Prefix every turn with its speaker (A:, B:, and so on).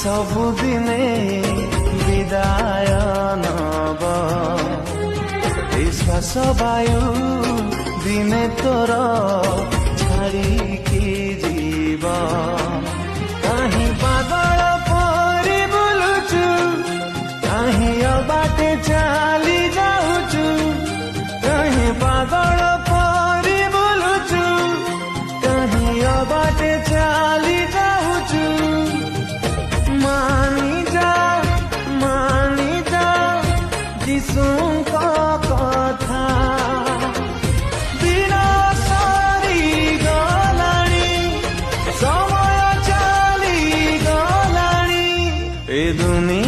A: ସବୁଦିନେ ବିଦାୟ ନବ ନିଶ୍ୱାସ ବାୟୁ ଦିନେ ତୋର ଛାଡ଼ିକି ଯିବ କାହିଁ ପାଗଳ ପରି ବୁଲୁଛୁ କାହିଁ ଅବାଟେ ଚାଲି ଯାଉଛୁ କାହିଁ ପାଗଳ ପରି ବୁଲୁଛୁ କାହିଁ ଅବାଟେ ଚାଲି ଯାଉଛୁ ମାନି ଯା ଯୀଶୁଙ୍କ କଥା ଦିନ ସରିଗଲାଣି ସମୟ ଚାଲିଗଲାଣି ଏ ଦୁନିଆ